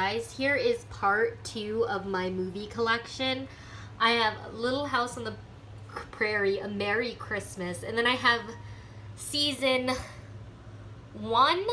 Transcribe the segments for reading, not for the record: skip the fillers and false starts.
guys, here is part 2 of my movie collection. I have Little House on the Prairie, A Merry Christmas, and then I have season 1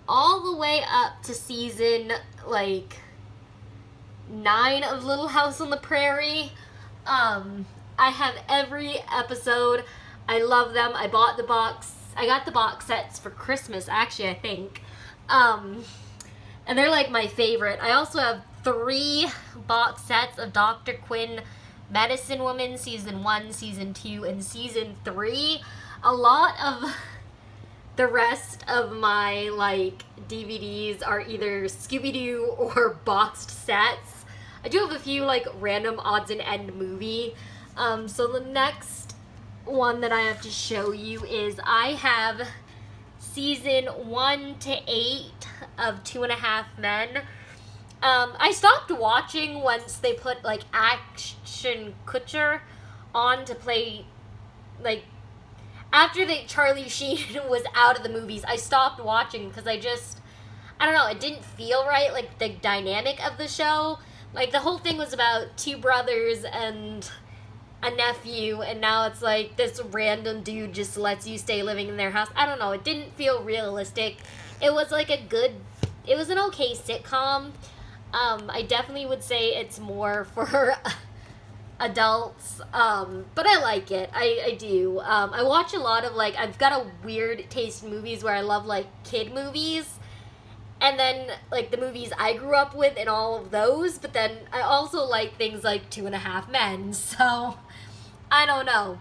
all the way up to season 9 of Little House on the Prairie. I have every episode. I love them. I got the box sets for Christmas, actually, I think. And they're like my favorite. I also have 3 box sets of Dr.Quinn Medicine Woman, season 1, season 2, and season 3. A lot of the rest of my DVDs are either Scooby Doo or boxed sets. I do have a few random odds and end movie. So the next one that I have to show you is I have season 1 to 8 of 2.5 Men. I stopped watching once they put Ashton Kutcher on to play after Charlie Sheen was out of the movies. I stopped watching because I don't know, it didn't feel right, the dynamic of the show. The whole thing was about 2 brothers and a nephew, and now it's this random dude just lets you stay living in their house. I don't know, it didn't feel realistic. It was it was an okay sitcom. I definitely would say it's more for adults, but I like it. I do. I watch a lot of I've got a weird taste in movies where I love kid movies, and then the movies I grew up with and all of those, but then I also like things like 2.5 Men, so I don't know.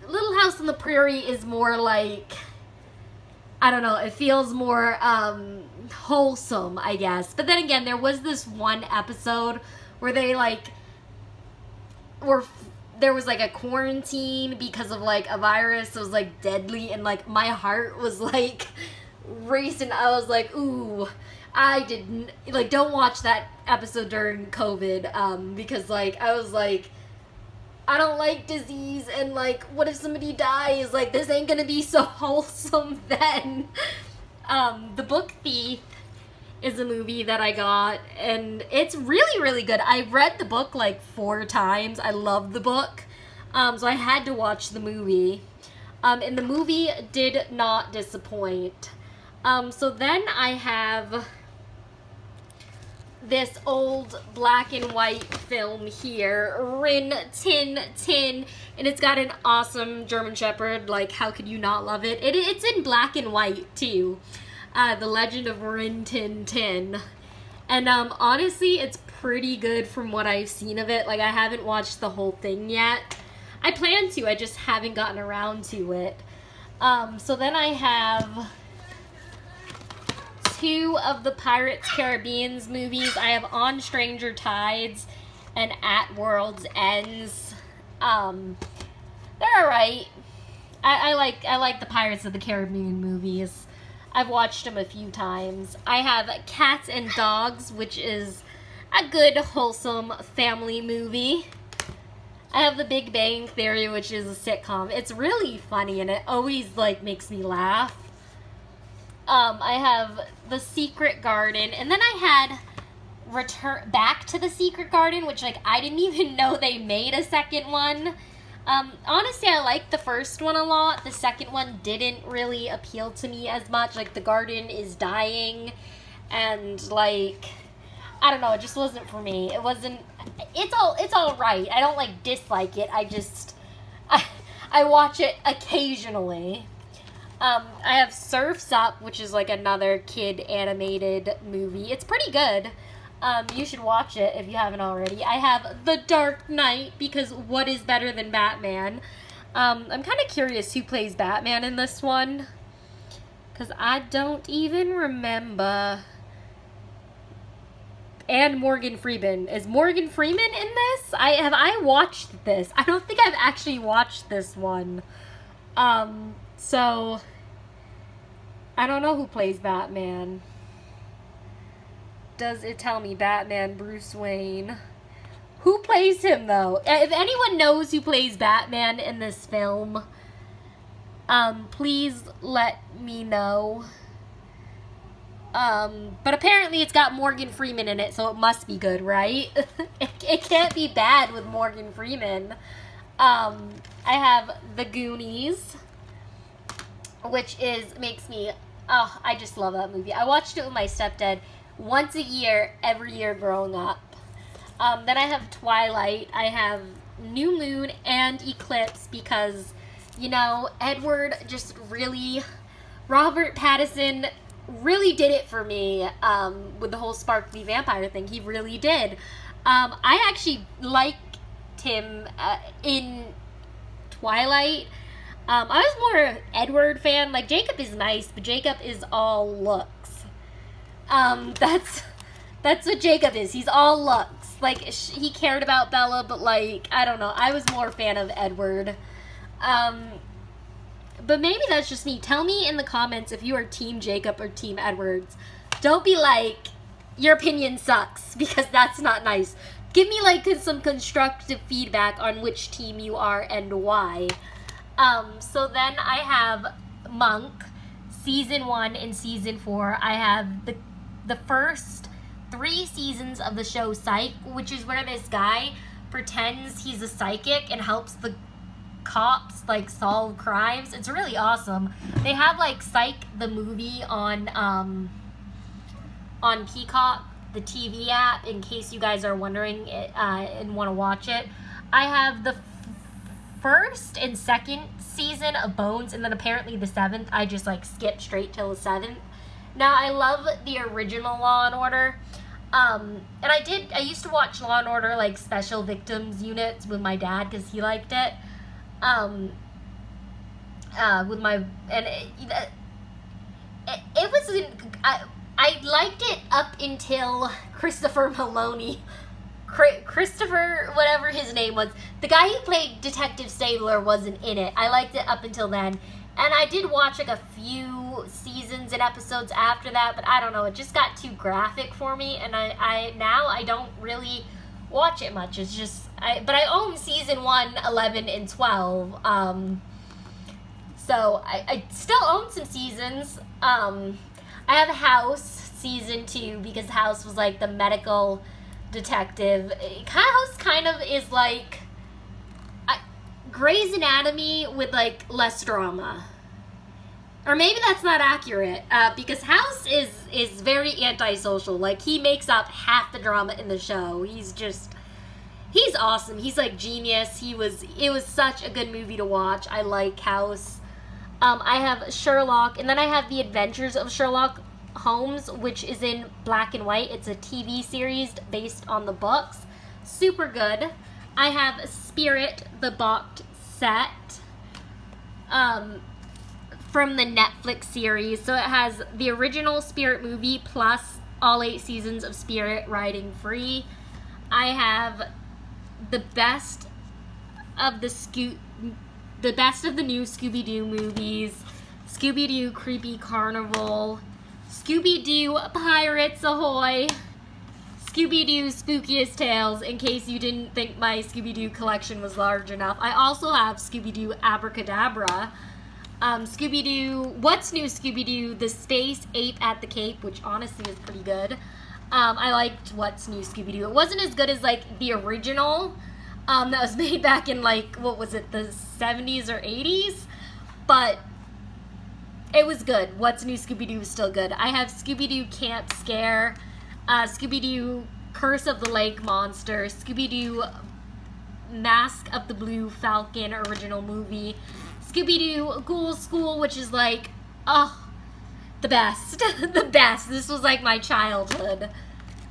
Little House on the Prairie is more I don't know, it feels more wholesome, I guess. But then again, there was this one episode where they there was a quarantine because of a virus that was deadly, and my heart was racing. I was ooh, I didn't don't watch that episode during COVID, because I was I don't like disease, and what if somebody dies? This ain't gonna be so wholesome then. The Book Thief is a movie that I got, and it's really, really good. I read the book 4 times. I love the book, so I had to watch the movie. And the movie did not disappoint. So then I have this old black and white film here, Rin Tin Tin, and it's got an awesome German Shepherd. How could you not love it? It's in black and white too. The Legend of Rin Tin Tin, and honestly, it's pretty good from what I've seen of it. I haven't watched the whole thing yet. I plan to. I just haven't gotten around to it. So then I have 2 of the Pirates Caribbean's movies. I have On Stranger Tides and At World's Ends. They're alright. I like the Pirates of the Caribbean movies. I've watched them a few times. I have Cats and Dogs, which is a good, wholesome family movie. I have The Big Bang Theory, which is a sitcom. It's really funny, and it always makes me laugh. I have The Secret Garden, and then I had Back to the Secret Garden, which I didn't even know they made a second one. Honestly, I liked the first one a lot. The second one didn't really appeal to me as much. The garden is dying, and I don't know, it just wasn't for me. It wasn't, it's all right. I don't dislike it. I watch it occasionally. I have Surf's Up, which is another kid animated movie. It's pretty good. You should watch it if you haven't already. I have The Dark Knight, because what is better than Batman? I'm kind of curious who plays Batman in this one, because I don't even remember. And Morgan Freeman. Is Morgan Freeman in this? I watched this? I don't think I've actually watched this one. So I don't know who plays Batman. Does it tell me Batman, Bruce Wayne? Who plays him, though? If anyone knows who plays Batman in this film, please let me know. But apparently it's got Morgan Freeman in it, so it must be good, right? It can't be bad with Morgan Freeman. I have The Goonies, which makes me, oh, I just love that movie. I watched it with my stepdad once a year, every year growing up. Then I have Twilight. I have New Moon and Eclipse because, you know, Robert Pattinson really did it for me with the whole sparkly vampire thing. He really did. I actually liked him in Twilight. I was more an Edward fan. Like, Jacob is nice, but Jacob is all looks. That's what Jacob is. He's all looks. Like, he cared about Bella, but, like, I don't know. I was more a fan of Edward. But maybe that's just me. Tell me in the comments if you are Team Jacob or Team Edwards. Don't be like, your opinion sucks, because that's not nice. Give me, like, some constructive feedback on which team you are and why. So then I have Monk, Season 1 and Season 4. I have the first 3 seasons of the show Psych, which is where this guy pretends he's a psychic and helps the cops, like, solve crimes. It's really awesome. They have, like, Psych the movie on Peacock, the TV app, in case you guys are wondering and want to watch it. I have the first and second season of Bones, and then apparently the 7th. I just, like, skipped straight till the 7th. Now, I love the original Law and Order. And I used to watch Law and Order, like, Special Victims Units with my dad, because he liked it. It I liked it up until Christopher Maloney. Christopher, whatever his name was. The guy who played Detective Stabler wasn't in it. I liked it up until then. And I did watch, like, a few seasons and episodes after that, but I don't know, it just got too graphic for me, and now I don't really watch it much. It's just, but I own Season 1, 11, and 12, so I still own some seasons. I have House Season 2, because House was, like, the medical detective. House kind of is like Grey's Anatomy with, like, less drama. Or maybe that's not accurate, because House is very antisocial. Like, he makes up half the drama in the show. He's awesome. He's, like, genius. It was such a good movie to watch. I like House. I have Sherlock, and then I have The Adventures of Sherlock Holmes, which is in black and white. It's a TV series based on the books. Super good. I have Spirit, the box set, from the Netflix series. So it has the original Spirit movie plus all 8 seasons of Spirit riding free. I have the best of the new Scooby Doo movies, Scooby Doo Creepy Carnival, Scooby Doo Pirates Ahoy, Scooby Doo Spookiest Tales, in case you didn't think my Scooby Doo collection was large enough. I also have Scooby Doo Abracadabra, Scooby Doo, What's New Scooby Doo, The Space Ape at the Cape, which honestly is pretty good. I liked What's New Scooby Doo. It wasn't as good as, like, the original, that was made back in, like, what was it, the 70s or 80s? But it was good. What's New Scooby Doo is still good. I have Scooby Doo Camp Scare, Scooby Doo Curse of the Lake Monster, Scooby Doo Mask of the Blue Falcon original movie, Scooby Doo Ghoul School, which is, like, oh, the best. The best. This was, like, my childhood.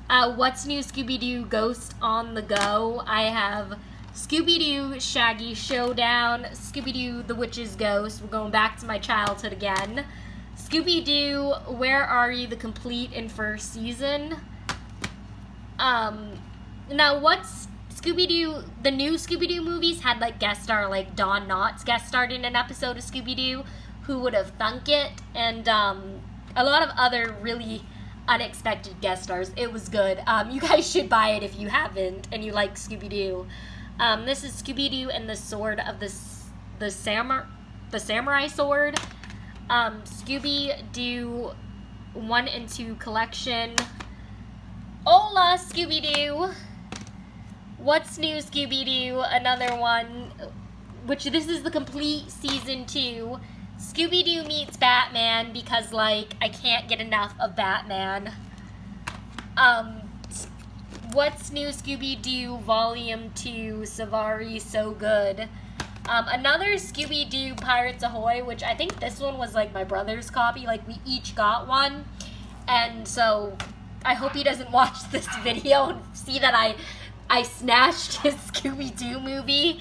What's New Scooby Doo Ghost on the Go. I have Scooby Doo Shaggy Showdown, Scooby Doo The Witch's Ghost. We're going back to my childhood again. Scooby Doo Where Are You? The complete and first season. Now, what's Scooby Doo? The new Scooby Doo movies had, like, guest star, like, Don Knotts guest starred in an episode of Scooby Doo. Who would have thunk it? And a lot of other really unexpected guest stars. It was good. You guys should buy it if you haven't and you like Scooby Doo. This is Scooby Doo and the Sword of the Samurai Sword. Scooby Doo 1 and 2 collection. Hola, Scooby Doo! What's New, Scooby Doo? Another one, which this is the complete season 2. Scooby Doo meets Batman, because, like, I can't get enough of Batman. What's New, Scooby Doo Volume 2, Savari, So Good. Another Scooby Doo Pirates Ahoy, which I think this one was, like, my brother's copy. Like, we each got one. And so, I hope he doesn't watch this video and see that I snatched his Scooby Doo movie.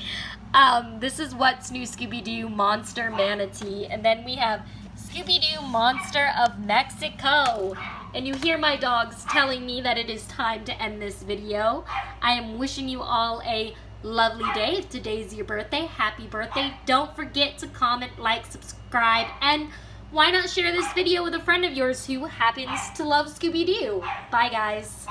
This is What's New, Scooby Doo Monster Manatee. And then we have Scooby Doo Monster of Mexico. And you hear my dogs telling me that it is time to end this video. I am wishing you all a lovely day. If today's your birthday, happy birthday. Don't forget to comment, like, subscribe, and why not share this video with a friend of yours who happens to love Scooby Doo. Bye, guys.